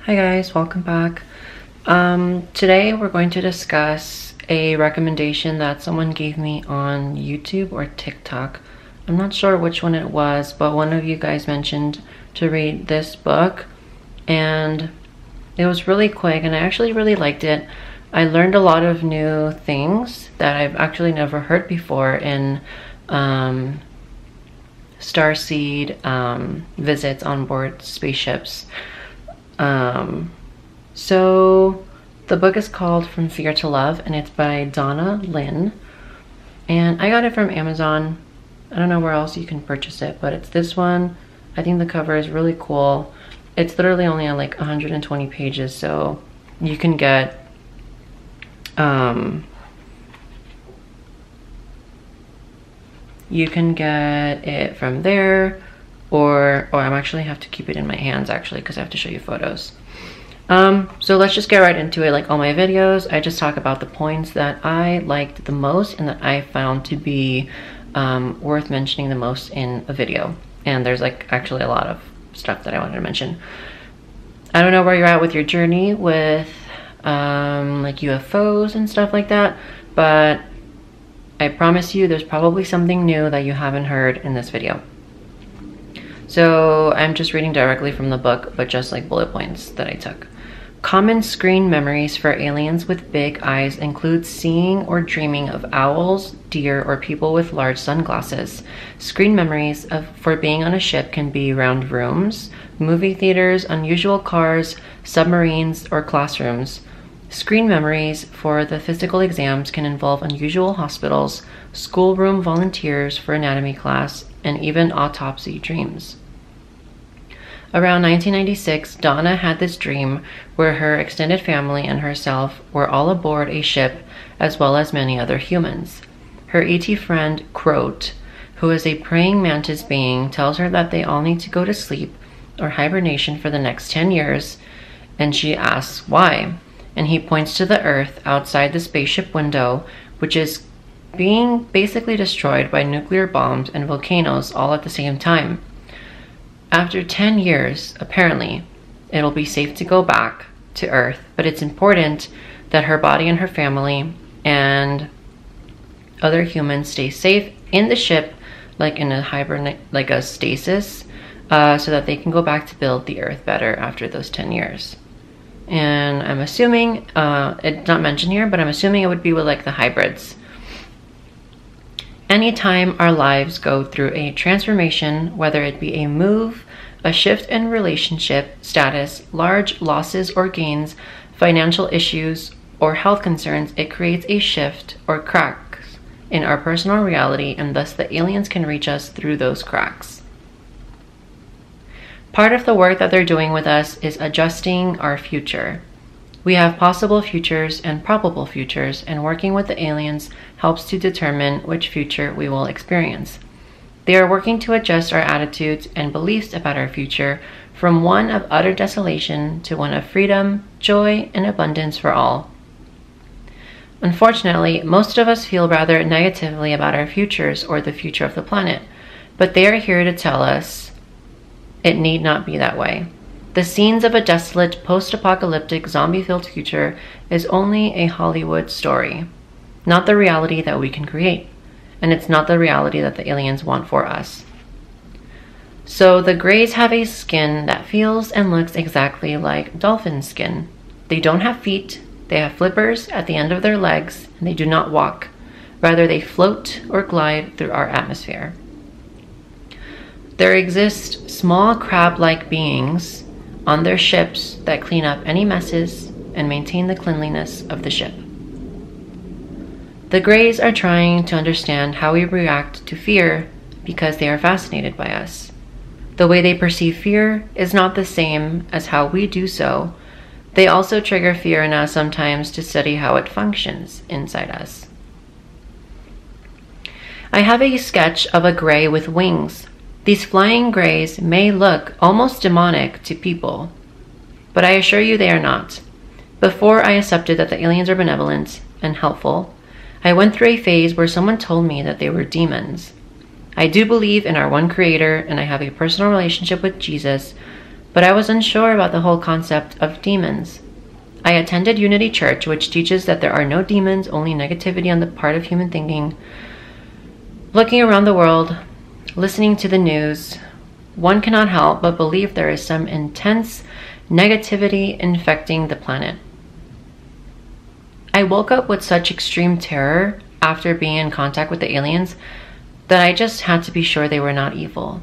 Hi guys, welcome back. Today we're going to discuss a recommendation that someone gave me on YouTube or TikTok. I'm not sure which one it was, but one of you guys mentioned to read this book and it was really quick and I actually really liked it. I learned a lot of new things that I've actually never heard before in starseed visits on board spaceships. So the book is called From Fear to Love and it's by Donna, Lynn, and I got it from Amazon. I don't know where else you can purchase it, but it's this one. I think the cover is really cool. It's literally only on like 120 pages, so you can get it from there, or I'm actually have to keep it in my hands actually because I have to show you photos. So let's just get right into it. Like all my videos, I just talk about the points that I liked the most and that I found to be worth mentioning the most in a video. And there's like actually a lot of stuff that I wanted to mention. I don't know where you're at with your journey with like UFOs and stuff like that, but I promise you there's probably something new that you haven't heard in this video. So I'm just reading directly from the book, but just like bullet points that I took. Common screen memories for aliens with big eyes include seeing or dreaming of owls, deer, or people with large sunglasses. Screen memories for being on a ship can be round rooms, movie theaters, unusual cars, submarines, or classrooms. Screen memories for the physical exams can involve unusual hospitals, schoolroom volunteers for anatomy class, and even autopsy dreams. Around 1996, Donna had this dream where her extended family and herself were all aboard a ship, as well as many other humans. Her ET friend, Croat, who is a praying mantis being, tells her that they all need to go to sleep or hibernation for the next 10 years, and she asks why. And he points to the Earth outside the spaceship window, which is being basically destroyed by nuclear bombs and volcanoes all at the same time. After 10 years, apparently, it'll be safe to go back to Earth, but it's important that her body and her family and other humans stay safe in the ship, like in a stasis, so that they can go back to build the Earth better after those 10 years. And I'm assuming, it's not mentioned here, but I'm assuming it would be with like the hybrids. Anytime our lives go through a transformation, whether it be a move, a shift in relationship status, large losses or gains, financial issues, or health concerns, it creates a shift or cracks in our personal reality, and thus the aliens can reach us through those cracks. Part of the work that they're doing with us is adjusting our future. We have possible futures and probable futures, and working with the aliens helps to determine which future we will experience. They are working to adjust our attitudes and beliefs about our future from one of utter desolation to one of freedom, joy, and abundance for all. Unfortunately, most of us feel rather negatively about our futures or the future of the planet, but they are here to tell us it need not be that way. The scenes of a desolate, post-apocalyptic, zombie-filled future is only a Hollywood story, not the reality that we can create, and it's not the reality that the aliens want for us. So the Greys have a skin that feels and looks exactly like dolphin skin. They don't have feet, they have flippers at the end of their legs, and they do not walk. Rather, they float or glide through our atmosphere. There exist small crab-like beings on their ships that clean up any messes and maintain the cleanliness of the ship. The Greys are trying to understand how we react to fear because they are fascinated by us. The way they perceive fear is not the same as how we do so. They also trigger fear in us sometimes to study how it functions inside us. I have a sketch of a Grey with wings. These flying Greys may look almost demonic to people, but I assure you they are not. Before I accepted that the aliens are benevolent and helpful, I went through a phase where someone told me that they were demons. I do believe in our one creator and I have a personal relationship with Jesus, but I was unsure about the whole concept of demons. I attended Unity Church, which teaches that there are no demons, only negativity on the part of human thinking. Looking around the world, listening to the news, one cannot help but believe there is some intense negativity infecting the planet. I woke up with such extreme terror after being in contact with the aliens that I just had to be sure they were not evil.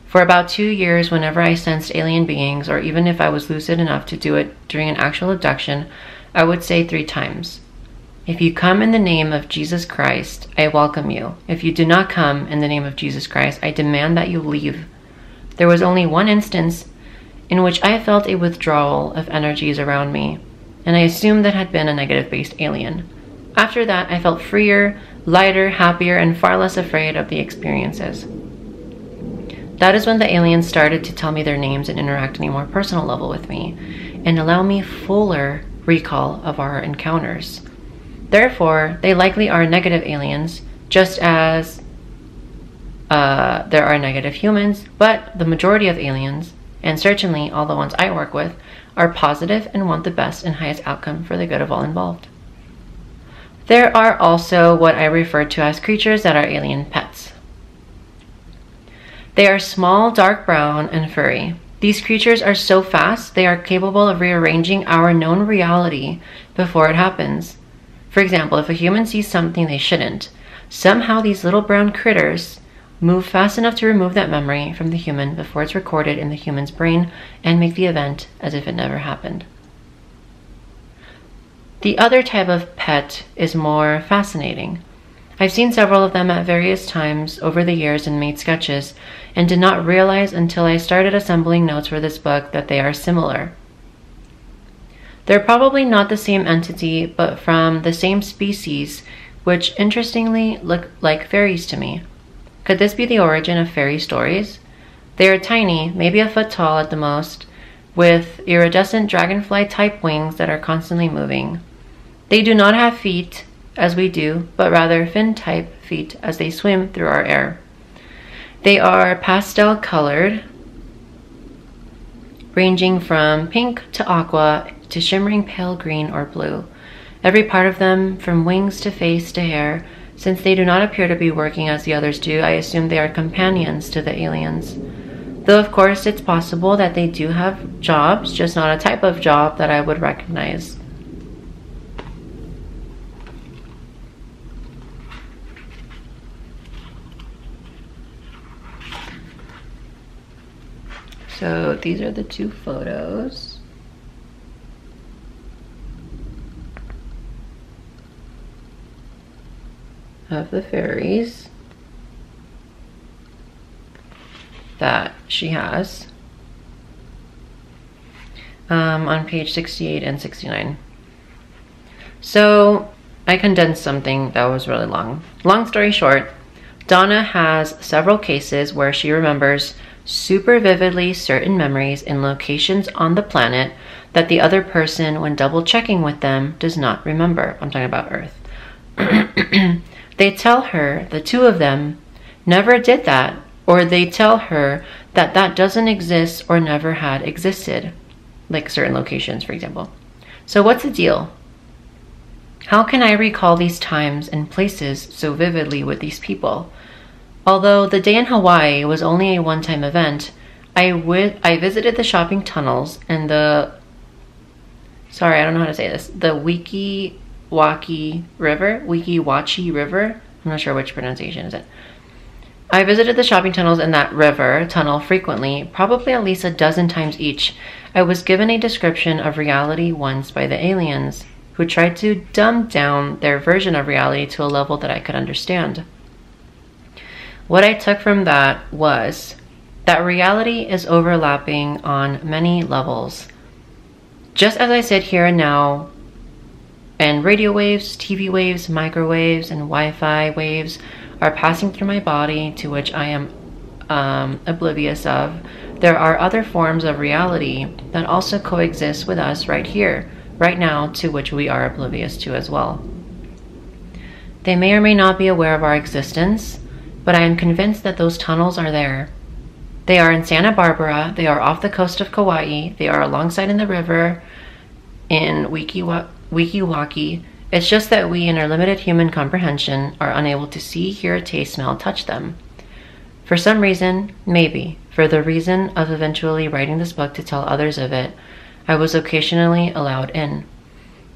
For about 2 years, whenever I sensed alien beings, or even if I was lucid enough to do it during an actual abduction, I would say 3 times, "If you come in the name of Jesus Christ, I welcome you. If you do not come in the name of Jesus Christ, I demand that you leave." There was only one instance in which I felt a withdrawal of energies around me, and I assumed that had been a negative-based alien. After that, I felt freer, lighter, happier, and far less afraid of the experiences. That is when the aliens started to tell me their names and interact on a more personal level with me, and allow me fuller recall of our encounters. Therefore, they likely are negative aliens, just as there are negative humans, but the majority of aliens, and certainly all the ones I work with, are positive and want the best and highest outcome for the good of all involved. There are also what I refer to as creatures that are alien pets. They are small, dark brown, and furry. These creatures are so fast, they are capable of rearranging our known reality before it happens. For example, if a human sees something they shouldn't, somehow these little brown critters move fast enough to remove that memory from the human before it's recorded in the human's brain and make the event as if it never happened. The other type of pet is more fascinating. I've seen several of them at various times over the years and made sketches, and did not realize until I started assembling notes for this book that they are similar. They're probably not the same entity, but from the same species, which interestingly look like fairies to me. Could this be the origin of fairy stories? They are tiny, maybe a foot tall at the most, with iridescent dragonfly-type wings that are constantly moving. They do not have feet, as we do, but rather fin-type feet as they swim through our air. They are pastel-colored, ranging from pink to aqua to shimmering pale green or blue. Every part of them, from wings to face to hair, since they do not appear to be working as the others do, I assume they are companions to the aliens. Though of course it's possible that they do have jobs, just not a type of job that I would recognize. So these are the 2 photos. Of the fairies that she has on page 68 and 69. So I condensed something that was really long. Long story short, Donna has several cases where she remembers super vividly certain memories in locations on the planet that the other person, when double checking with them, does not remember. I'm talking about Earth. They tell her, the 2 of them, never did that, or they tell her that that doesn't exist or never had existed, like certain locations, for example. So what's the deal? How can I recall these times and places so vividly with these people? Although the day in Hawaii was only a one-time event, I visited the shopping tunnels and the Weeki-Wachee River. I'm not sure which pronunciation is it. I visited the shopping tunnels in that river tunnel frequently, probably at least a dozen times each. I was given a description of reality once by the aliens, who tried to dumb down their version of reality to a level that I could understand. What I took from that was that reality is overlapping on many levels. Just as I sit here and now, and radio waves, TV waves, microwaves, and Wi-Fi waves are passing through my body, to which I am oblivious of, there are other forms of reality that also coexist with us right here, right now, to which we are oblivious to as well. They may or may not be aware of our existence, but I am convinced that those tunnels are there. They are in Santa Barbara. They are off the coast of Kauai. They are alongside in the river in Wekiwaki. It's just that we, in our limited human comprehension, are unable to see, hear, taste, smell, touch them. For some reason, maybe for the reason of eventually writing this book to tell others of it, I was occasionally allowed in.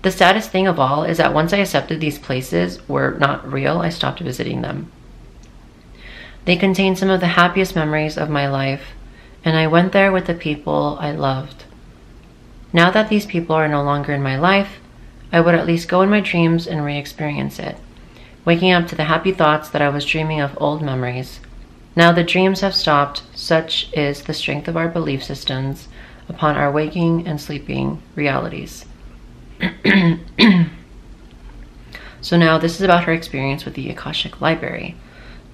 The saddest thing of all is that once I accepted these places were not real, I stopped visiting them. They contain some of the happiest memories of my life, and I went there with the people I loved. Now that these people are no longer in my life, I would at least go in my dreams and re-experience it, waking up to the happy thoughts that I was dreaming of old memories. Now the dreams have stopped. Such is the strength of our belief systems upon our waking and sleeping realities. So now this is about her experience with the Akashic Library.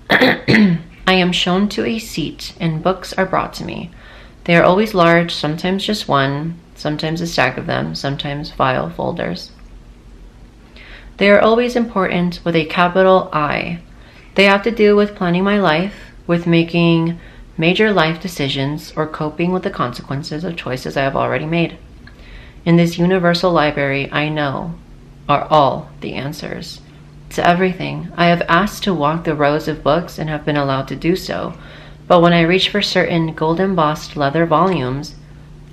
I am shown to a seat and books are brought to me. They are always large, sometimes just one, sometimes a stack of them, sometimes file folders. They are always important with a capital I. They have to do with planning my life, with making major life decisions, or coping with the consequences of choices I have already made. In this universal library, I know are all the answers to everything. I have asked to walk the rows of books and have been allowed to do so, but when I reach for certain gold-embossed leather volumes,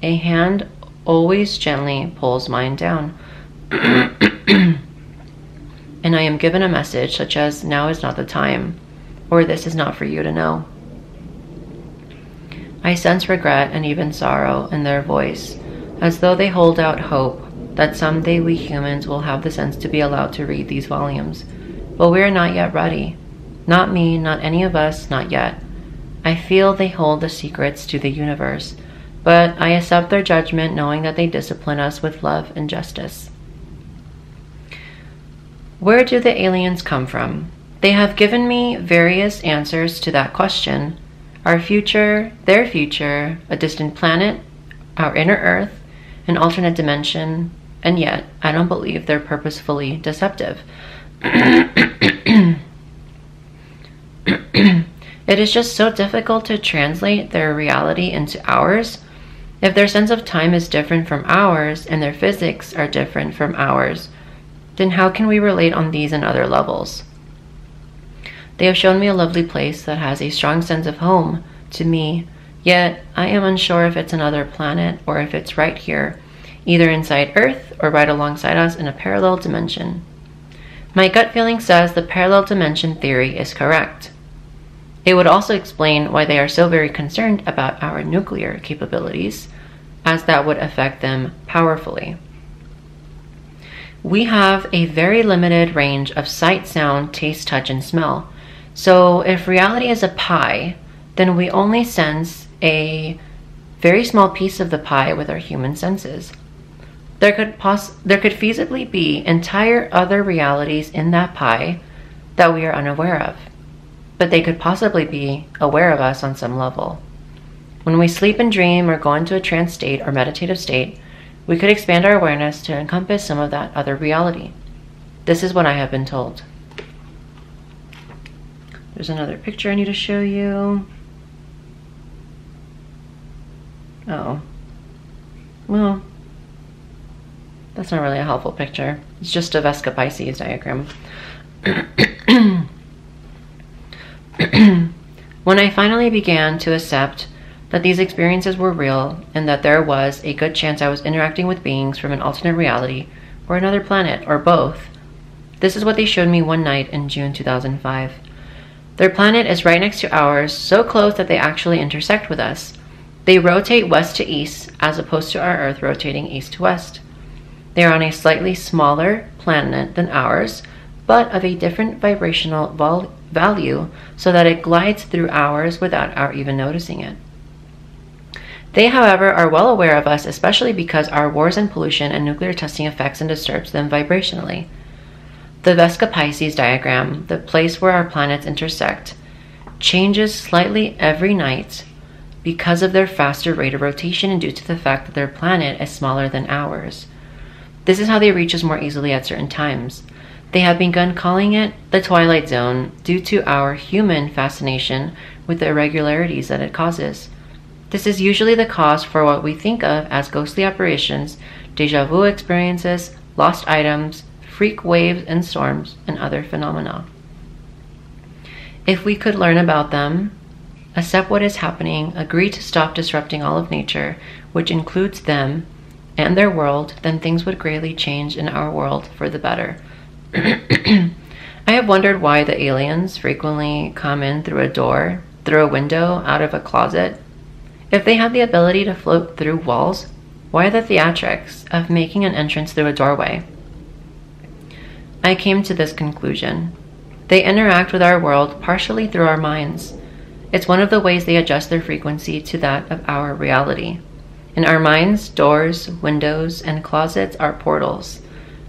a hand always gently pulls mine down. And I am given a message such as, now is not the time, or this is not for you to know. I sense regret and even sorrow in their voice, as though they hold out hope that someday we humans will have the sense to be allowed to read these volumes. But we are not yet ready. Not me, not any of us, not yet. I feel they hold the secrets to the universe, but I accept their judgment knowing that they discipline us with love and justice. Where do the aliens come from? They have given me various answers to that question. Our future, their future, a distant planet, our inner Earth, an alternate dimension, and yet I don't believe they're purposefully deceptive. It is just so difficult to translate their reality into ours. If their sense of time is different from ours and their physics are different from ours, then how can we relate on these and other levels? They have shown me a lovely place that has a strong sense of home to me, yet I am unsure if it's another planet or if it's right here, either inside Earth or right alongside us in a parallel dimension. My gut feeling says the parallel dimension theory is correct. It would also explain why they are so very concerned about our nuclear capabilities, as that would affect them powerfully. We have a very limited range of sight, sound, taste, touch, and smell. So if reality is a pie, then we only sense a very small piece of the pie with our human senses. There could feasibly be entire other realities in that pie that we are unaware of, but they could possibly be aware of us on some level. When we sleep and dream or go into a trance state or meditative state, we could expand our awareness to encompass some of that other reality. This is what I have been told. There's another picture I need to show you. Oh. Well, that's not really a helpful picture. It's just a Vesica Pisces diagram. When I finally began to accept that these experiences were real and that there was a good chance I was interacting with beings from an alternate reality or another planet or both, this is what they showed me one night in June 2005. Their planet is right next to ours, so close that they actually intersect with us. They rotate west to east as opposed to our Earth rotating east to west. They are on a slightly smaller planet than ours, but of a different vibrational value so that it glides through ours without our even noticing it. They, however, are well aware of us, especially because our wars and pollution and nuclear testing affects and disturbs them vibrationally. The Vesica Pisces diagram, the place where our planets intersect, changes slightly every night because of their faster rate of rotation and due to the fact that their planet is smaller than ours. This is how they reach us more easily at certain times. They have begun calling it the Twilight Zone due to our human fascination with the irregularities that it causes. This is usually the cause for what we think of as ghostly apparitions, déjà vu experiences, lost items, freak waves and storms, and other phenomena. If we could learn about them, accept what is happening, agree to stop disrupting all of nature, which includes them and their world, then things would greatly change in our world for the better. I have wondered why the aliens frequently come in through a door, through a window, out of a closet. If they have the ability to float through walls, why the theatrics of making an entrance through a doorway? I came to this conclusion. They interact with our world partially through our minds. It's one of the ways they adjust their frequency to that of our reality. In our minds, doors, windows, and closets are portals.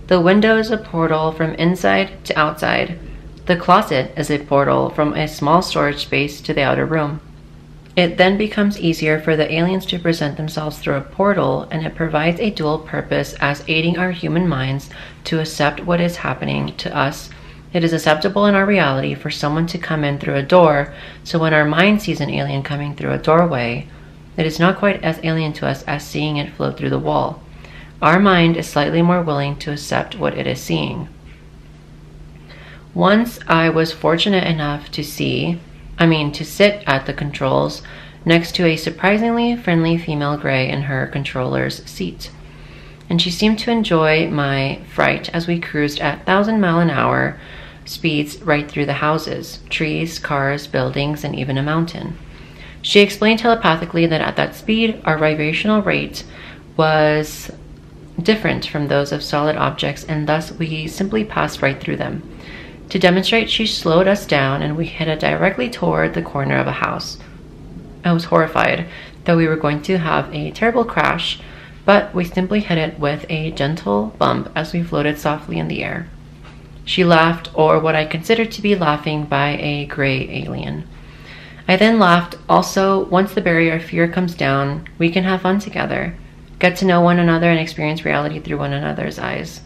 The window is a portal from inside to outside. The closet is a portal from a small storage space to the outer room. It then becomes easier for the aliens to present themselves through a portal, and it provides a dual purpose as aiding our human minds to accept what is happening to us. It is acceptable in our reality for someone to come in through a door, so when our mind sees an alien coming through a doorway, it is not quite as alien to us as seeing it float through the wall. Our mind is slightly more willing to accept what it is seeing. Once I was fortunate enough to sit at the controls next to a surprisingly friendly female gray in her controller's seat. And she seemed to enjoy my fright as we cruised at 1,000-mile-an-hour speeds right through the houses, trees, cars, buildings, and even a mountain. She explained telepathically that at that speed, our vibrational rate was different from those of solid objects, and thus we simply passed right through them. To demonstrate, she slowed us down and we headed directly toward the corner of a house. I was horrified that we were going to have a terrible crash, but we simply hit it with a gentle bump as we floated softly in the air. She laughed, or what I considered to be laughing by a gray alien. I then laughed. Also, once the barrier of fear comes down, we can have fun together, get to know one another, and experience reality through one another's eyes.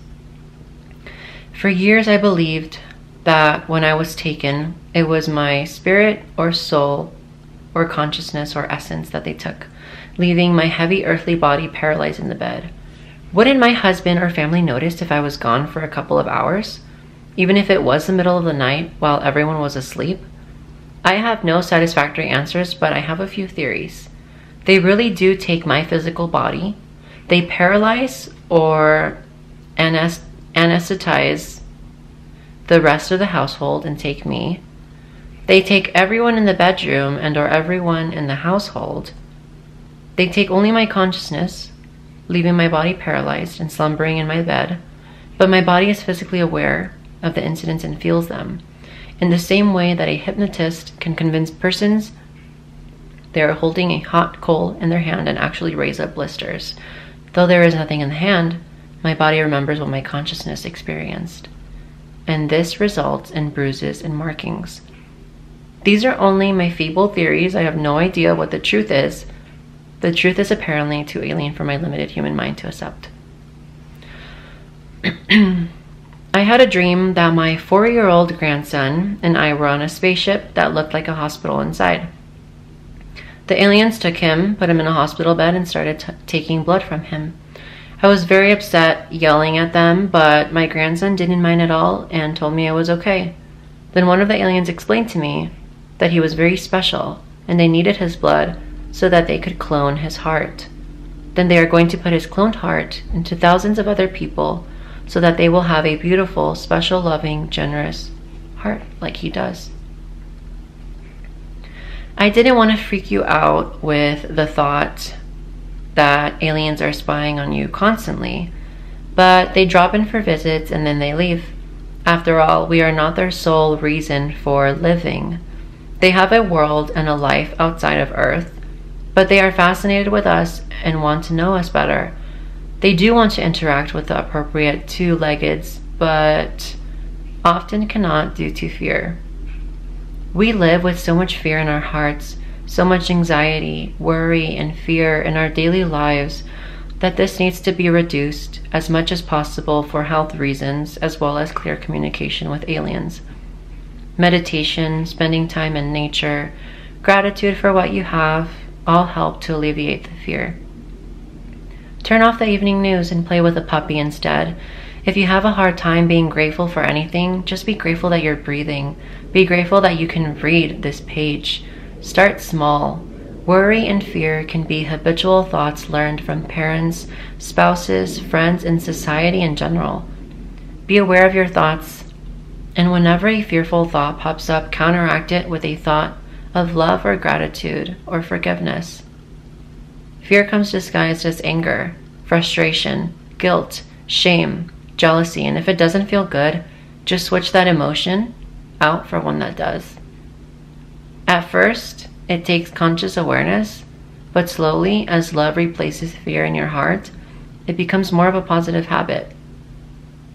For years, I believed that when I was taken, it was my spirit or soul or consciousness or essence that they took, leaving my heavy earthly body paralyzed in the bed. Wouldn't my husband or family notice if I was gone for a couple of hours, even if it was the middle of the night while everyone was asleep? I have no satisfactory answers, but I have a few theories. They really do take my physical body. They paralyze or anesthetize the rest of the household and take me. They take everyone in the bedroom and or everyone in the household. They take only my consciousness, leaving my body paralyzed and slumbering in my bed, but my body is physically aware of the incidents and feels them, in the same way that a hypnotist can convince persons they are holding a hot coal in their hand and actually raise up blisters. Though there is nothing in the hand, my body remembers what my consciousness experienced, and this results in bruises and markings. These are only my feeble theories. I have no idea what the truth is. The truth is apparently too alien for my limited human mind to accept. I had a dream that my 4-year-old grandson and I were on a spaceship that looked like a hospital inside. The aliens took him, put him in a hospital bed, and started taking blood from him. I was very upset, yelling at them, but my grandson didn't mind at all and told me it was okay. Then one of the aliens explained to me that he was very special and they needed his blood so that they could clone his heart. Then they are going to put his cloned heart into thousands of other people so that they will have a beautiful, special, loving, generous heart like he does. I didn't want to freak you out with the thought that aliens are spying on you constantly, but they drop in for visits and then they leave. After all, we are not their sole reason for living. They have a world and a life outside of Earth, but they are fascinated with us and want to know us better. They do want to interact with the appropriate two-leggeds, but often cannot due to fear. We live with so much fear in our hearts, so much anxiety, worry, and fear in our daily lives that this needs to be reduced as much as possible for health reasons, as well as clear communication with aliens. Meditation, spending time in nature, gratitude for what you have, all help to alleviate the fear. Turn off the evening news and play with a puppy instead. If you have a hard time being grateful for anything, just be grateful that you're breathing. Be grateful that you can read this page. Start small. Worry and fear can be habitual thoughts learned from parents, spouses, friends, and society in general. Be aware of your thoughts, and whenever a fearful thought pops up, counteract it with a thought of love or gratitude or forgiveness. Fear comes disguised as anger, frustration, guilt, shame, jealousy, and if it doesn't feel good, just switch that emotion out for one that does. At first, it takes conscious awareness, but slowly, as love replaces fear in your heart, it becomes more of a positive habit.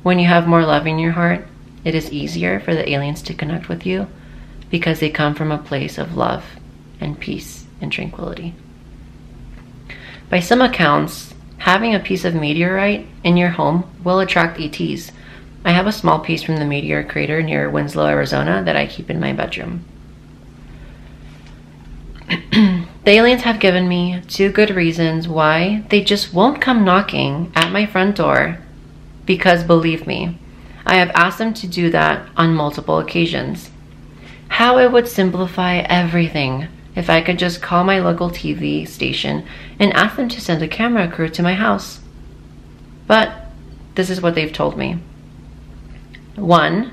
When you have more love in your heart, it is easier for the aliens to connect with you because they come from a place of love and peace and tranquility. By some accounts, having a piece of meteorite in your home will attract ETs. I have a small piece from the meteor crater near Winslow, Arizona that I keep in my bedroom. The aliens have given me 2 good reasons why they just won't come knocking at my front door, because believe me, I have asked them to do that on multiple occasions. How it would simplify everything if I could just call my local TV station and ask them to send a camera crew to my house. But this is what they've told me. 1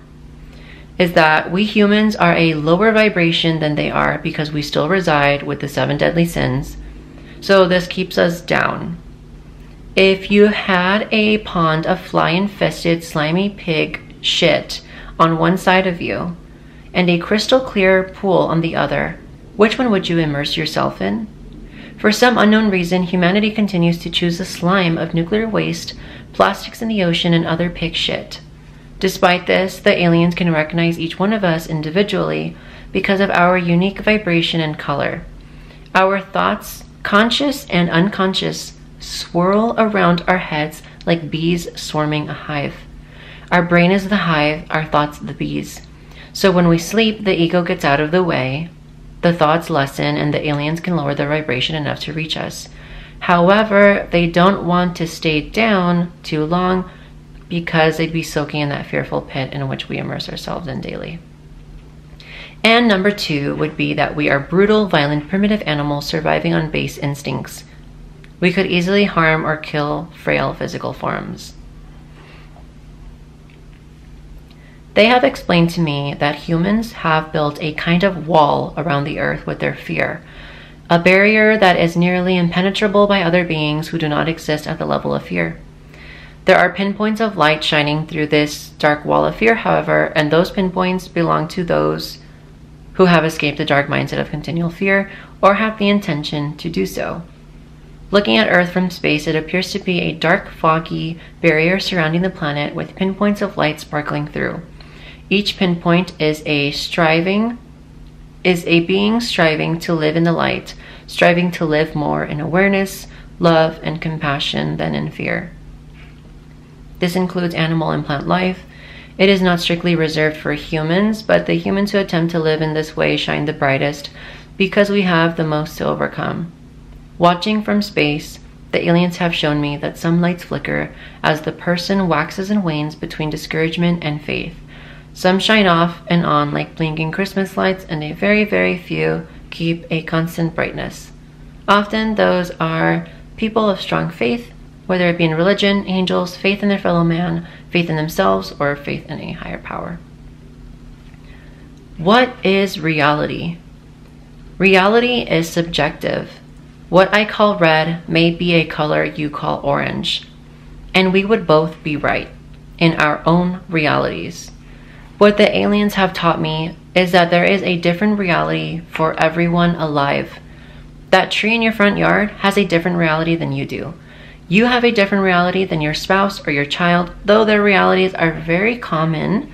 is that we humans are a lower vibration than they are because we still reside with the 7 deadly sins. So this keeps us down. If you had a pond of fly-infested slimy pig shit on one side of you and a crystal clear pool on the other, which one would you immerse yourself in? For some unknown reason, humanity continues to choose the slime of nuclear waste, plastics in the ocean, and other pig shit. Despite this, the aliens can recognize each one of us individually because of our unique vibration and color. Our thoughts, conscious and unconscious, swirl around our heads like bees swarming a hive. Our brain is the hive, our thoughts the bees. So when we sleep, the ego gets out of the way, the thoughts lessen, and the aliens can lower their vibration enough to reach us. However, they don't want to stay down too long because they'd be soaking in that fearful pit in which we immerse ourselves in daily. And number 2 would be that we are brutal, violent, primitive animals surviving on base instincts. We could easily harm or kill frail physical forms. They have explained to me that humans have built a kind of wall around the earth with their fear, a barrier that is nearly impenetrable by other beings who do not exist at the level of fear. There are pinpoints of light shining through this dark wall of fear, however, and those pinpoints belong to those who have escaped the dark mindset of continual fear or have the intention to do so. Looking at Earth from space, it appears to be a dark, foggy barrier surrounding the planet with pinpoints of light sparkling through. Each pinpoint is a being striving to live in the light, striving to live more in awareness, love, and compassion than in fear. This includes animal and plant life. It is not strictly reserved for humans, but the humans who attempt to live in this way shine the brightest because we have the most to overcome. Watching from space, the aliens have shown me that some lights flicker as the person waxes and wanes between discouragement and faith. Some shine off and on like blinking Christmas lights, and a very, very few keep a constant brightness. Often those are people of strong faith, whether it be in religion, angels, faith in their fellow man, faith in themselves, or faith in a higher power. What is reality? Reality is subjective. What I call red may be a color you call orange, and we would both be right in our own realities. What the aliens have taught me is that there is a different reality for everyone alive. That tree in your front yard has a different reality than you do. You have a different reality than your spouse or your child, though their realities are very common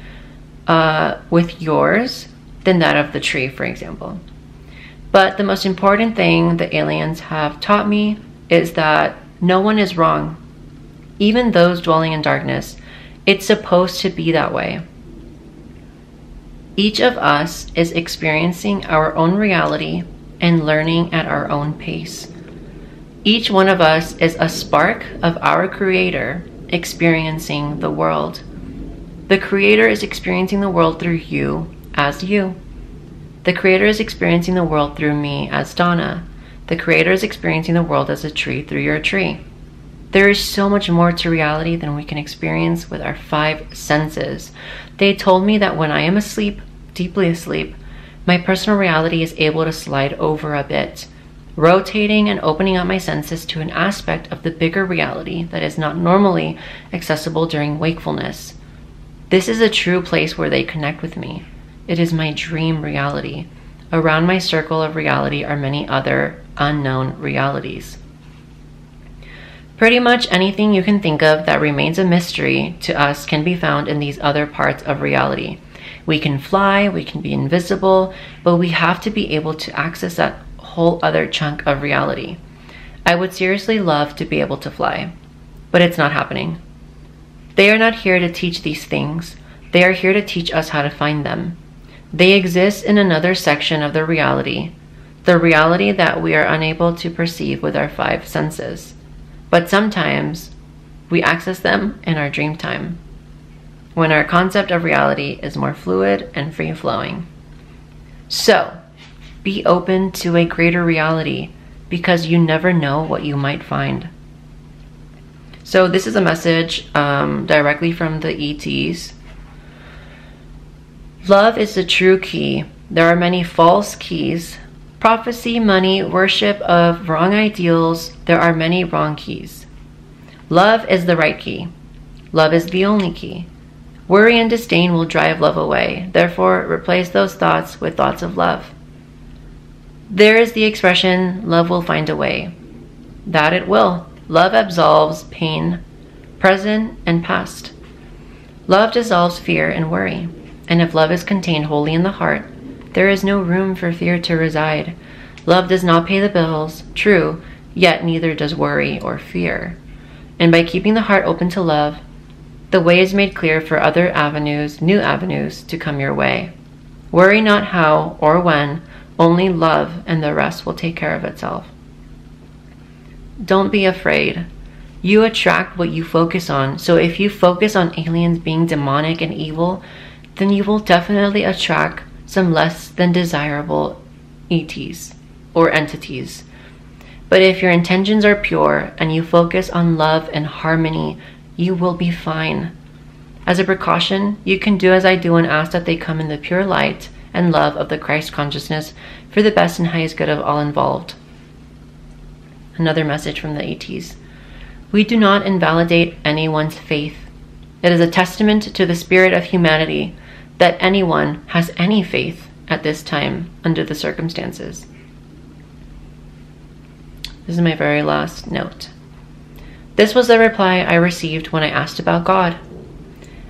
with yours than that of the tree, for example. But the most important thing the aliens have taught me is that no one is wrong. Even those dwelling in darkness, it's supposed to be that way. Each of us is experiencing our own reality and learning at our own pace. Each one of us is a spark of our Creator experiencing the world. The Creator is experiencing the world through you as you. The Creator is experiencing the world through me as Donna. The Creator is experiencing the world as a tree through your tree. There is so much more to reality than we can experience with our 5 senses. They told me that when I am asleep, deeply asleep, my personal reality is able to slide over a bit, rotating and opening up my senses to an aspect of the bigger reality that is not normally accessible during wakefulness. This is a true place where they connect with me. It is my dream reality. Around my circle of reality are many other unknown realities. Pretty much anything you can think of that remains a mystery to us can be found in these other parts of reality. We can fly, we can be invisible, but we have to be able to access that whole other chunk of reality. I would seriously love to be able to fly, but it's not happening. They are not here to teach these things. They are here to teach us how to find them. They exist in another section of the reality that we are unable to perceive with our 5 senses. But sometimes we access them in our dream time, when our concept of reality is more fluid and free-flowing. So, be open to a greater reality, because you never know what you might find. So this is a message directly from the ETs. Love is the true key. There are many false keys. Prophecy, money, worship of wrong ideals. There are many wrong keys. Love is the right key. Love is the only key. Worry and disdain will drive love away. Therefore, replace those thoughts with thoughts of love. There is the expression, love will find a way. That it will. Love absolves pain, present and past. Love dissolves fear and worry. And if love is contained wholly in the heart, there is no room for fear to reside. Love does not pay the bills, true, yet neither does worry or fear. And by keeping the heart open to love, the way is made clear for other avenues, new avenues, to come your way. Worry not how or when, only love, and the rest will take care of itself. Don't be afraid. You attract what you focus on. So if you focus on aliens being demonic and evil, then you will definitely attract some less than desirable ETs or entities. But if your intentions are pure and you focus on love and harmony, you will be fine. As a precaution, you can do as I do and ask that they come in the pure light and love of the Christ consciousness for the best and highest good of all involved. Another message from the ETs. We do not invalidate anyone's faith. It is a testament to the spirit of humanity that anyone has any faith at this time under the circumstances. This is my very last note. This was the reply I received when I asked about God.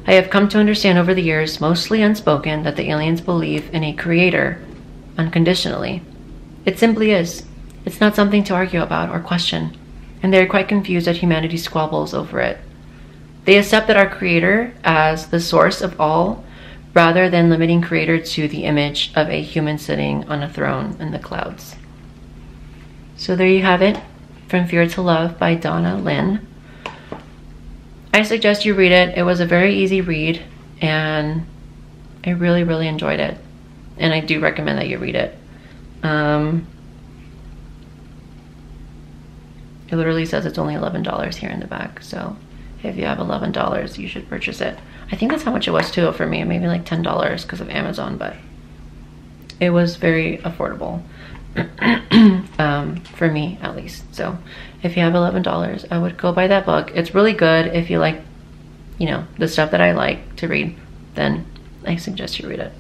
I have come to understand over the years, mostly unspoken, that the aliens believe in a creator unconditionally. It simply is. It's not something to argue about or question, and they are quite confused that humanity squabbles over it. They accept that our creator as the source of all, rather than limiting creator to the image of a human sitting on a throne in the clouds. So there you have it, From Fear to Love by Donna, Lynn. I suggest you read it. It was a very easy read, and I really, really enjoyed it. And I do recommend that you read it. It literally says it's only $11 here in the back, so if you have $11, you should purchase it. I think that's how much it was too for me, maybe like $10 because of Amazon, but it was very affordable for me at least. So if you have $11, I would go buy that book. It's really good. If you like, you know, the stuff that I like to read, then I suggest you read it.